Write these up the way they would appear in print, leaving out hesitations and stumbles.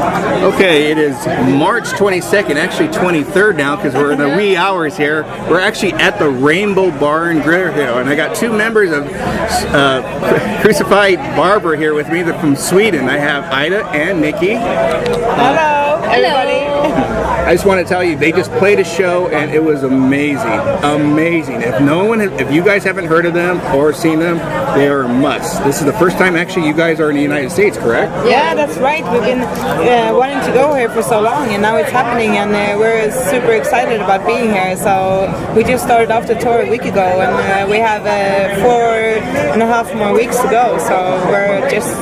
Okay, it is March 22nd, actually 23rd now, because we're in the wee hours here. We're actually at the Rainbow Bar and Grill here, and I got two members of Crucified Barber here with me. They're from Sweden. I have Ida and Nicki. Hello, everybody. I just want to tell you, they just played a show and it was amazing, amazing. If you guys haven't heard of them or seen them, they are a must. This is the first time actually you guys are in the United States, correct? Yeah, that's right. We've been wanting to go here for so long, and now it's happening, and we're super excited about being here. So we just started off the tour a week ago, and we have 4.5 more weeks to go. So we're just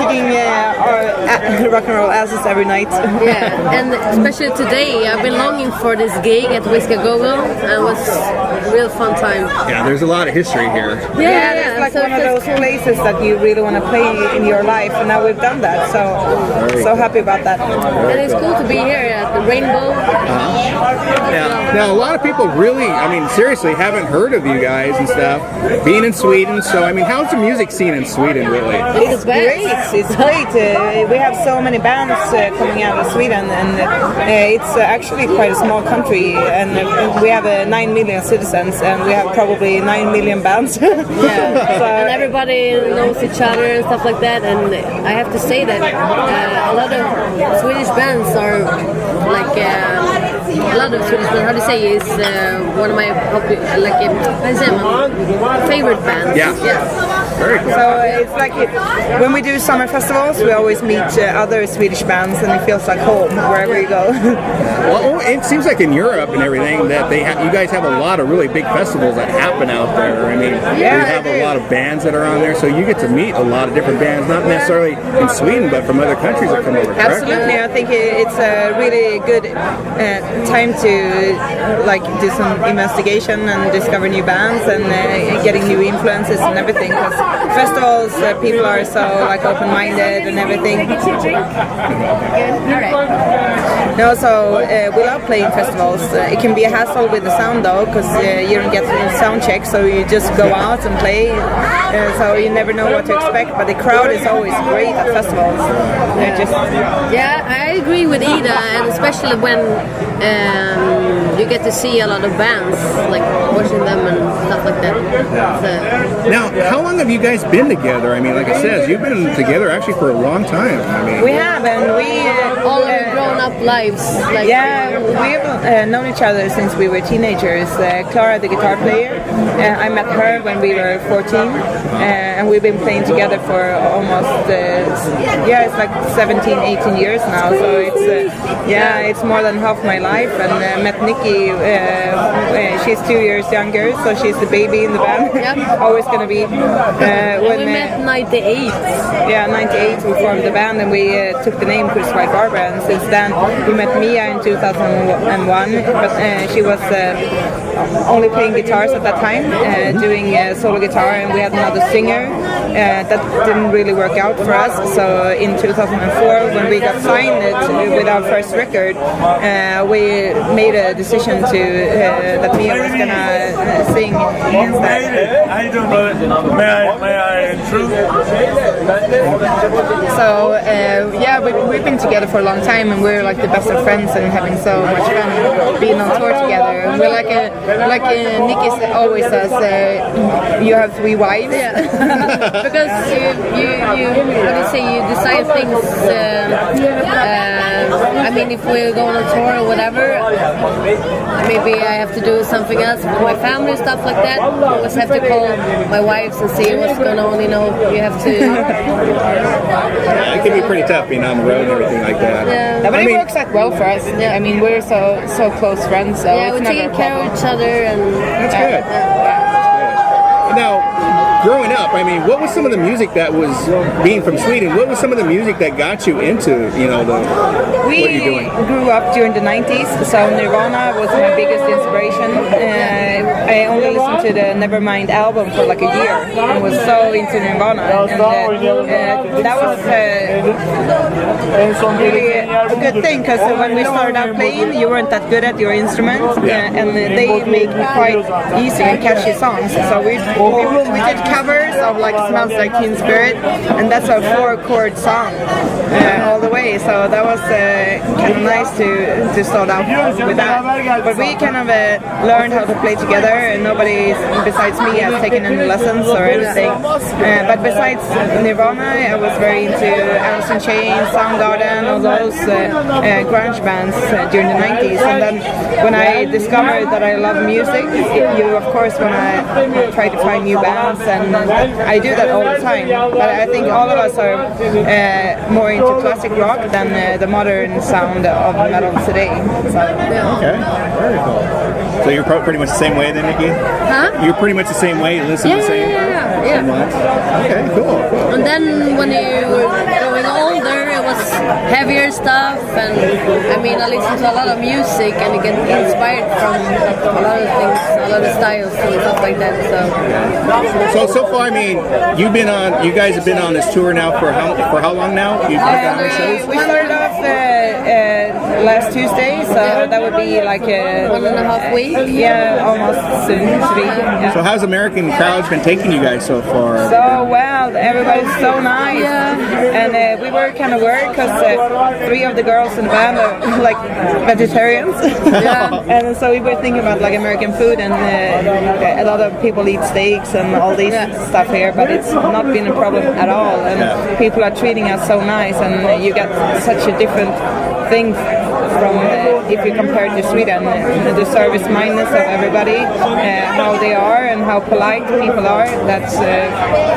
kicking our rock and roll asses every night. Yeah, and especially today, I've been longing for this gig at Whiskey Go Go, and it was a real fun time. Yeah, there's a lot of history here. Yeah, it's like one of those places that you really want to play in your life, and now we've done that. So happy about that. And it's cool to be here at the Rainbow. Yeah. Now, a lot of people really, seriously, haven't heard of you guys and stuff, being in Sweden. So, how's the music scene in Sweden, really? It's great. It's great. We have so many bands coming out of Sweden, and it's actually quite a small country, and we have 9 million citizens, and we have probably 9 million bands. And everybody knows each other and stuff like that, and I have to say that a lot of Swedish bands are like a lot of Swedish bands, how do you say, is one of my favorite bands. Yeah. Very cool. So it's like when we do summer festivals, we always meet other Swedish bands, and it feels like home wherever you go. Well, it seems like in Europe and everything that you guys have a lot of really big festivals that happen out there. You have a lot of bands that are on there, so you get to meet a lot of different bands, not necessarily in Sweden, but from other countries that come over. Correct? Absolutely, I think it's a really good time to do some investigation and discover new bands and getting new influences and everything. Because festivals, people are so open-minded and everything. No, so we love playing festivals. It can be a hassle with the sound though, because you don't get sound check, so you just go out and play. So you never know what to expect, but the crowd is always great at festivals. Yeah, I agree with Ida, and especially when you get to see a lot of bands, like watching them and stuff like that. Now, how long have you guys been together? Like it says, you've been together actually for a long time. We have, and we all our grown-up lives. We've known each other since we were teenagers. Clara, the guitar player, I met her when we were 14, and we've been playing together for almost it's like 17, 18 years now. So it's more than half my life. And met Nicki. She's 2 years younger, so she's the baby in the band. Yep. Always gonna be. We met 98. Yeah, 98 we formed the band, and we took the name Crucified Barber, and since then we met Mia in 2001, but she was only playing guitars at that time, doing solo guitar, and we had another singer. That didn't really work out for us, so in 2004 when we got signed with our first record, we made a decision that Mia was gonna sing instead. I don't know. May I intrude? So we've been together for a long time, and we're like the best of friends and having so much fun being on tour together. And we're like Nicki always says, you have 3 wives. Yeah. Because you decide things. If we're going on tour or whatever, maybe I have to do something else with my family, stuff like that. I always have to call my wives and see what's going on. You have to. It can be pretty tough being on the road and everything like that. Yeah. But it works out well for us. Yeah. We're so close friends. So we're taking care of each other, and that's good. Now, growing up, what was some of the music that was, being from Sweden, what was some of the music that got you into, what you're doing? We grew up during the 90s, so Nirvana was my biggest inspiration. I only listened to the Nevermind album for like a year and was so into Nirvana. And that was really a good thing, because when we started out playing, you weren't that good at your instrument, and they make quite easy and catchy songs. So we did covers of like Smells Like Teen Spirit, and that's our 4-chord song all the way. way. So that was kind of nice to start out with that. But we kind of learned how to play together, and nobody besides me has taken any lessons or anything. But besides Nirvana, I was very into Alice in Chains, Soundgarden, all those grunge bands during the 90s. And then when I discovered that I love music, you of course want to try to find new bands, and I do that all the time. But I think all of us are more into classic rock than the modern sound of metal today. So, Okay, very cool. So you're pretty much the same way then, Nicki? Huh? You're pretty much the same way, you listen to the same? Yeah. Okay, cool. And then when you were growing older, it was heavier stuff, and I mean, I listen to a lot of music, and you get inspired from a lot of things, a lot of styles and stuff like that. So far, I mean, you guys have been on this tour now for how long now? You've been on the shows? we started off last Tuesday, so that would be like 1.5 weeks. Yeah, almost soon to be. Yeah. So how's American crowds been taking you guys so far? So well, everybody's so nice, and we were kind of worried because 3 of the girls in the band are like vegetarians, and so we were thinking about like American food, and a lot of people eat steaks and all these stuff here, but it's not been a problem at all, and people are treating us so nice, and you get such a different thing from if you compare it to Sweden, the service mindedness of everybody, how they are and how polite people are. That's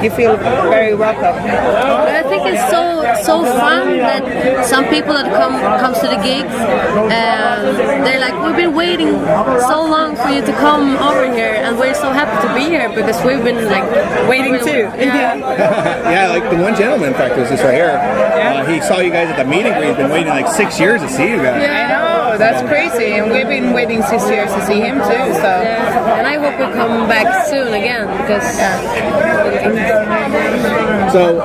you feel very welcome. I think it's so fun that some people that comes to the gigs, they're like, we've been waiting so long for you to come over here, and we're so happy to be here because we've been like Waiting too. Yeah, like the one gentleman, in fact, was just right here. He saw you guys at the meeting where he's been waiting like 6 years to see you guys. I know, that's crazy, and we've been waiting 6 years to see him too. So, and I hope we come back soon again because. So,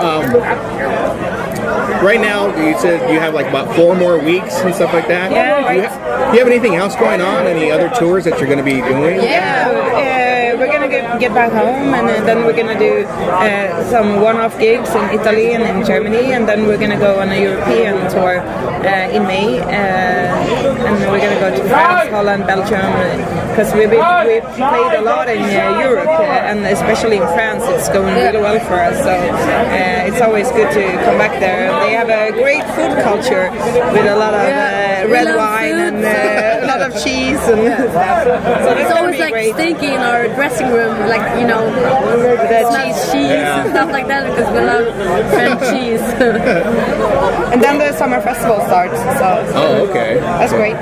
right now, you said you have like about 4 more weeks and stuff like that. Yeah, Do you have anything else going on? Any other tours that you're going to be doing? we're gonna get back home, and then we're gonna do some one-off gigs in Italy and in Germany, and then we're gonna go on a European tour in May, and we're gonna go to France, Holland, Belgium, because we played a lot in Europe, and especially in France, it's going really well for us. So it's always good to come back there. They have a great food culture with a lot of red wine and a lot of cheese, and so it's always like stinky in our dressing room, like the cheese and stuff like that, because we love French cheese. And then the summer festival starts. So okay. That's great.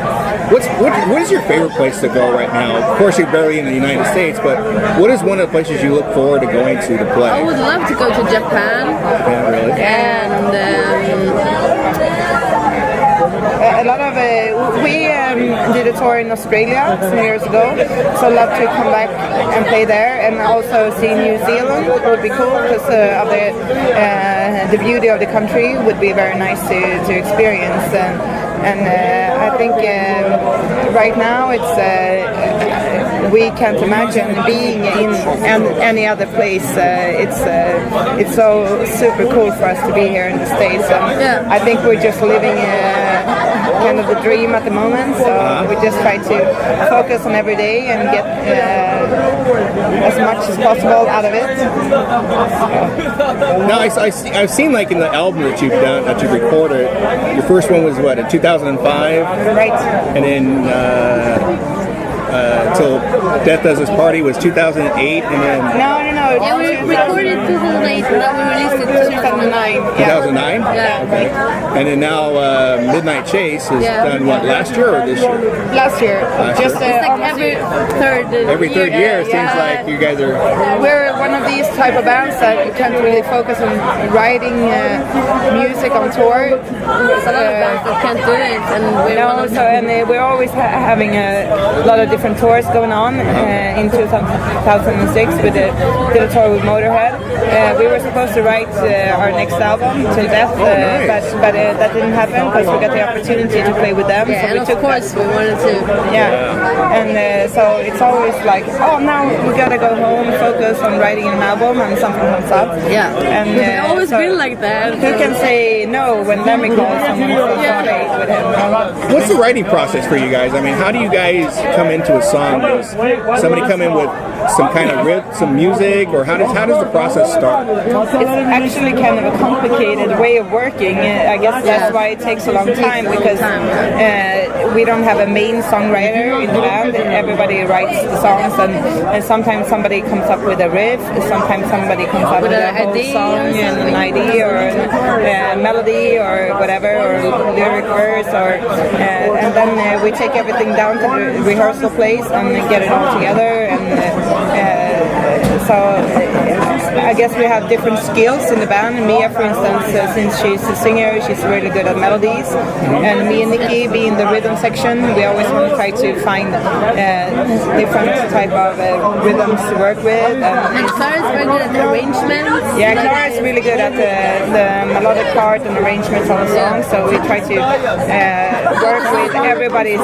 What is your favorite place to go right now? Of course, you're barely in the United States, but what is one of the places you look forward to going to play? I would love to go to Japan. Yeah, really? And a lot of we did a tour in Australia some years ago, so I'd love to come back and play there, and also see New Zealand would be cool because of the beauty of the country would be very nice to experience, and I think right now it's we can't imagine being in any other place. It's so super cool for us to be here in the States, and I think we're just living kind of the dream at the moment, so we just try to focus on every day and get as much as possible out of it. Now, I've seen like in the album that you've done, that you've recorded, your first one was what, in 2005? Right. And then Till Death Does Us Party was 2008, and then... No. Yeah, we recorded 2008, and then we released it 2009. 2009? Yeah. Okay. And then now Midnight Chase is done, what, last year or this year? Last year. Just it's like every third year. It seems like you guys are... We're one of these type of bands that can't really focus on writing music on tour. There's a lot of bands that can't do it, and we're one of them. And we're always having a lot of different different tours going on. In 2006, we did a tour with Motorhead. We were supposed to write our next album, Till Death, but that didn't happen because we got the opportunity to play with them. Yeah, so and of course we wanted to. Yeah, and so it's always like, oh, now we gotta go home, focus on writing an album, and something comes up. Yeah, and it's always been like that. Who can say no when Lemmy calls someone to with him? What's the writing process for you guys? I mean, how do you guys come into a song? Does somebody come in with some kind of riff, some music, or how does the process start? It's actually kind of a complicated way of working. I guess that's why it takes a long time, because we don't have a main songwriter in the band. Everybody writes the songs, and sometimes somebody comes up with a riff, sometimes somebody comes up with a whole song and an idea or a melody or whatever, or lyric verse, and then we take everything down to the rehearsal place and get it all together. And so I guess we have different skills in the band. Mia, for instance, since she's a singer, she's really good at melodies. And me and Nicki, being the rhythm section, we always want to try to find different type of rhythms to work with. And Clara's very good at the arrangements. Yeah, Clara's really good at the melodic part and arrangements on the songs. So we try to work with everybody's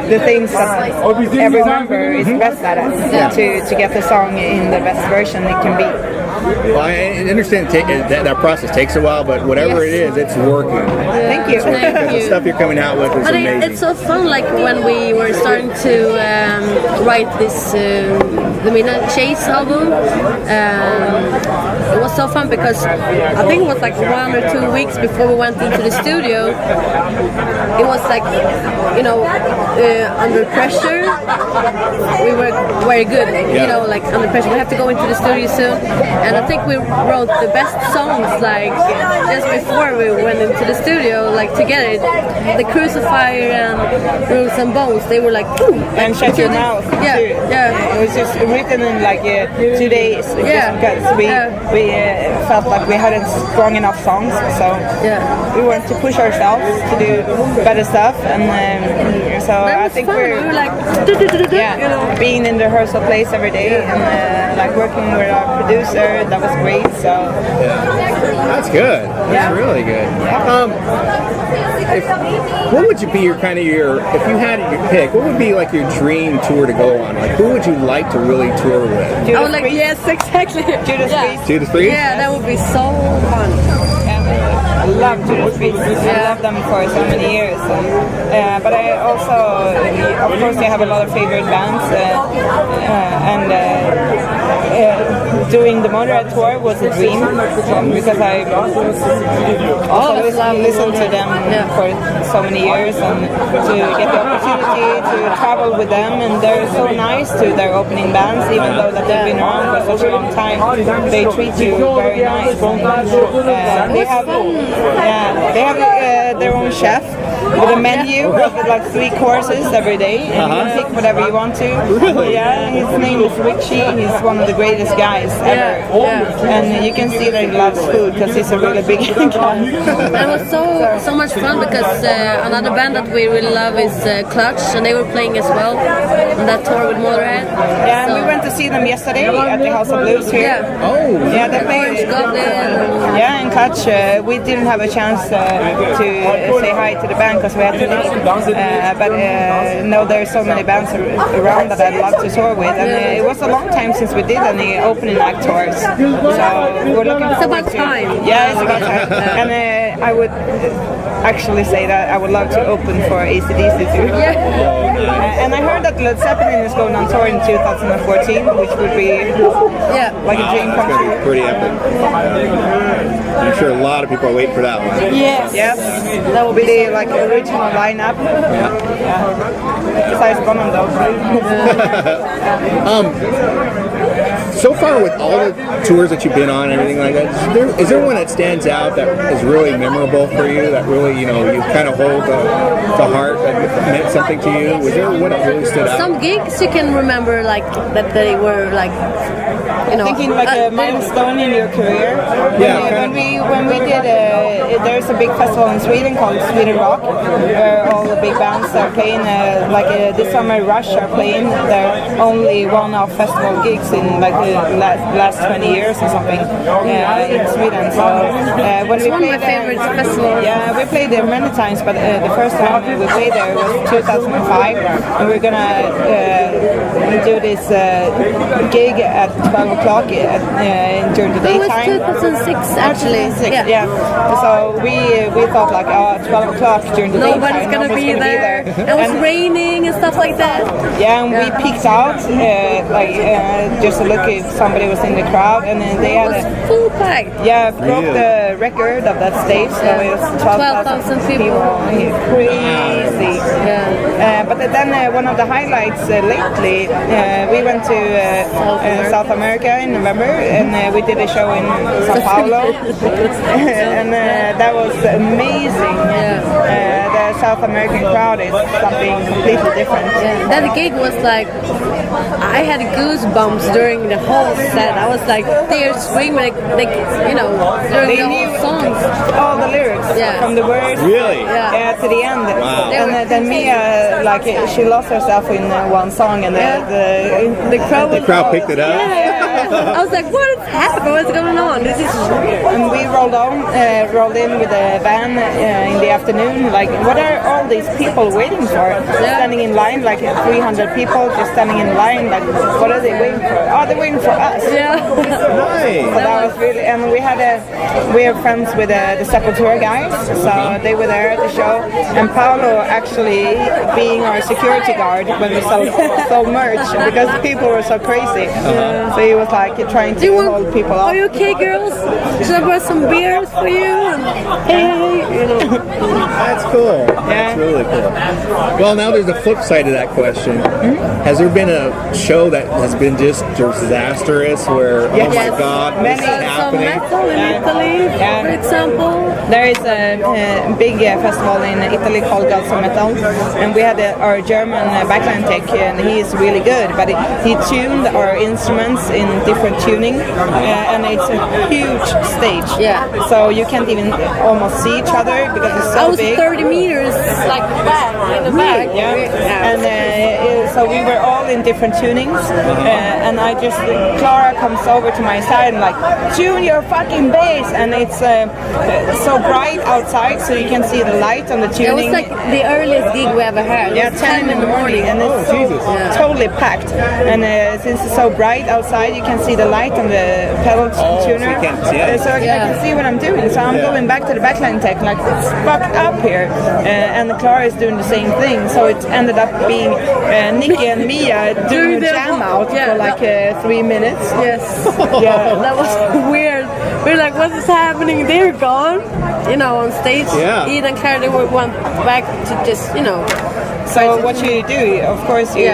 the things that every member is best at to get the song in the best version it can be. Well, I understand that process takes a while, but whatever it is, it's working. Thank you. The stuff you're coming out with is amazing. It's so fun, like when we were starting to write this the Midnight Chase album. It was so fun because I think it was like 1 or 2 weeks before we went into the studio. It was like, under pressure. We were very good, like under pressure. We have to go into the studio soon. And I think we wrote the best songs like just before we went into the studio, like together. The Crucifier and Bruise and Bones, they were like and Shut Your Mouth. Yeah, yeah. It was just written in like 2 days. Because we felt like we hadn't strong enough songs, so we wanted to push ourselves to do better stuff. And so I think we were like being in the rehearsal place every day and like working with our producer. That was great. So that's good. That's really good. What would be if you had your pick, what would be like your dream tour to go on? Like, who would you like to really tour with? I was like, yes, exactly. Judas Priest? Yeah, that would be so fun. I love Judas Priest. I love them for so many years. But I also, of course, I have a lot of favorite bands. Doing the Motorhead tour was a dream because I also listened to them for so many years, and to get the opportunity to travel with them, and they're so nice to their opening bands, even though that they've been around for such a long time. They treat you very nice. They have their own chef with a menu of like 3 courses every day, and you can pick whatever you want to. Really? Yeah, his name is Richie. He's one of the greatest guys ever. And you can see that he loves food because he's a really big guy. It was so much fun because another band that we really love is Clutch, and they were playing as well on that tour with Motorhead. Yeah, so we went to see them yesterday at the House of Blues here. Yeah. Oh, yeah, they played. Yeah, and Clutch. We didn't have a chance to say hi to the band because we had to leave. But no, there's so many bands around that I'd love to tour with, and it was a long time since we did any opening act tours. So we're looking forward to. It's about time. Yeah, it's about time. And I would actually say that I would love to open for AC/DC too. Yeah. And I heard that Led Zeppelin is going on tour in 2014, which would be like a dream come true. Pretty epic. I'm sure a lot of people are waiting for that one. Yes. That will be the original lineup. Besides Bonham though. So far, with all the tours that you've been on and everything like that, is there one that stands out that is really memorable for you? That really, you kind of hold the heart that meant something to you? Was there one that really stood out? Some gigs you can remember, like that they were like, thinking like a milestone in your career. When we did there's a big festival in Sweden called Sweden Rock, where all the big bands are playing. This summer, Rush are playing their only one-off festival gigs in like the last 20 years or something in Sweden. So when we one of played my favorite festivals. Yeah, we played there many times, but the first time we played there was 2005, and we're gonna do this gig at 12 o'clock during the daytime. It was 2006 actually. Yeah. So we thought like 12 o'clock during the Nobody's daytime. gonna be there. It was raining and stuff like that. Yeah, and we peeked out just to look if somebody was in the crowd, and then they It had was full packed. broke the record of that stage. So it was 12,000 people. Crazy. Yeah. But then one of the highlights lately, we went to South America in November, and we did a show in Sao Paulo, and that was amazing. The South American crowd is something completely different. Yeah. That gig was like, I had goosebumps during the whole set. I was like, they're screaming like during They the knew whole songs. all the lyrics from the words Really? to the end. Wow. And then Mia, she lost herself in one song, and the crowd picked it up. I was like, what is happening? What's going on? This is And we rolled in with a van in the afternoon. Like, what are all these people waiting for? Standing in line, like 300 people just standing in line. Like, what are they waiting for? Oh, they're waiting for us. yeah. Nice. So that was really, and we are friends with the Sepultura guys, so they were there at the show. And Paolo actually being our security guard when we sold merch because people were so crazy. So he was like trying to hold people up. Are you okay, girls? Should I brought some beers for you? And hey. That's cool. That's really cool. Well, now there's the flip side of that question. Has there been a show that has been just disastrous where, oh my God, this is Some happening? metal in Italy, for example. There is a big festival in Italy called Gods of Metal, and we had our German backline tech, and he's really good, but he tuned our instruments in different tuning, and it's a huge stage. Yeah. So you can't even almost see each other because it's I so was big. 30 meters like back in the back. Yeah. And so we were all in different tunings, and Clara comes over to my side and like, tune your fucking bass, and it's so bright outside, so you can see the light on the tuning. It was like the earliest gig we ever had. Yeah, 10 in the morning, and it's totally packed. And since it's so bright outside, you can see the light on the pedal tuner. So you can't see it? So I can see what I'm doing. So I'm going back to the backline tech, like, it's fucked up here. And Clara is doing the same thing. So it ended up being Nicki and Mia doing a jam out for like 3 minutes. Yes. Yeah. That was weird. We were like, what is happening? They're gone, on stage. Yeah. Ida and Clara, they went back to just, So what you do, of course, you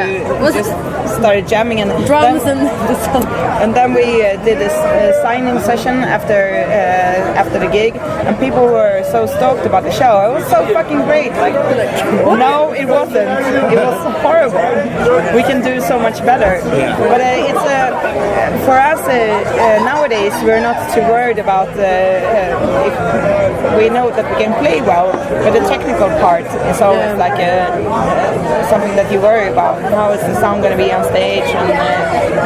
just started jamming and drums then, and the song. and then we did this signing session after the gig, and people were so stoked about the show. It was so fucking great. Like, no, it wasn't. It was horrible. We can do so much better. But it's for us nowadays we're not too worried about if we know that we can play well, but the technical part is always like something that you worry about. How is the sound going to be on stage? And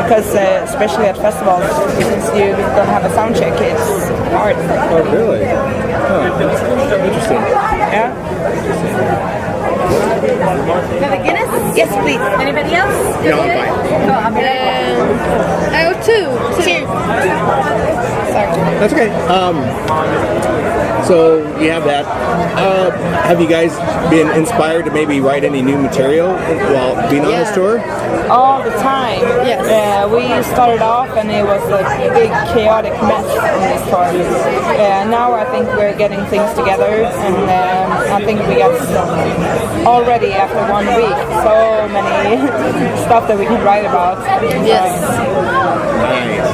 because especially at festivals, since you don't have a sound check, it's hard. Oh, really? Oh, interesting. Yeah. Have a Guinness? Yes, please. Anybody else? No, I'm fine. Oh, I'm two. Cheers. Sorry. That's okay. So you have that. Have you guys been inspired to maybe write any new material while being on this tour? All the time. Yes. We started off and it was a big chaotic mess on this tour. Now I think we're getting things together, and I think we got already after 1 week so many stuff that we can write about. Yes. Nice.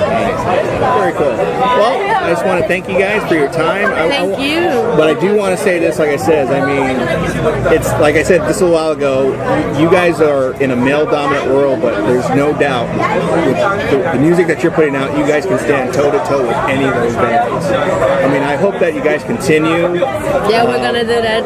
Very cool. Well, I just want to thank you guys for your time. Thank you. But I do want to say this, like I said, it's like I said just a while ago, you guys are in a male-dominant world, but there's no doubt with the music that you're putting out, you guys can stand toe-to-toe with any of those bands. I mean, I hope that you guys continue. Yeah, we're gonna do that.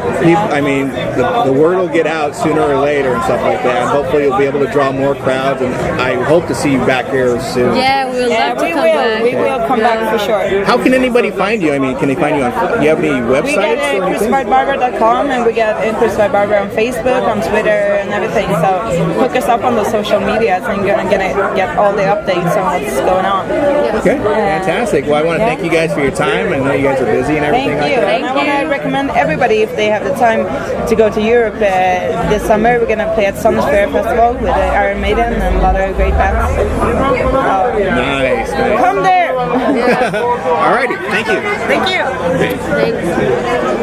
I mean, the word will get out sooner or later and stuff like that. And hopefully you'll be able to draw more crowds, and I hope to see you back here soon. Yeah, we will love to come back. We will come back for sure. How can anybody find you? I mean, can they find you on, do you have any websites? We get crucifiedbarber.com, and we get Crucified Barber on Facebook, on Twitter, and everything. So hook us up on the social medias, and you're gonna get all the updates on what's going on. Okay, fantastic. Well, I want to thank you guys for your time. I know you guys are busy and everything. Thank you. Like that. And I want to recommend everybody, if they have the time to go to Europe this summer, we're gonna play at Summer Fair Festival with Iron Maiden and a lot of great bands. Nice. Come there. Alrighty, thank you. Thank you. Thanks.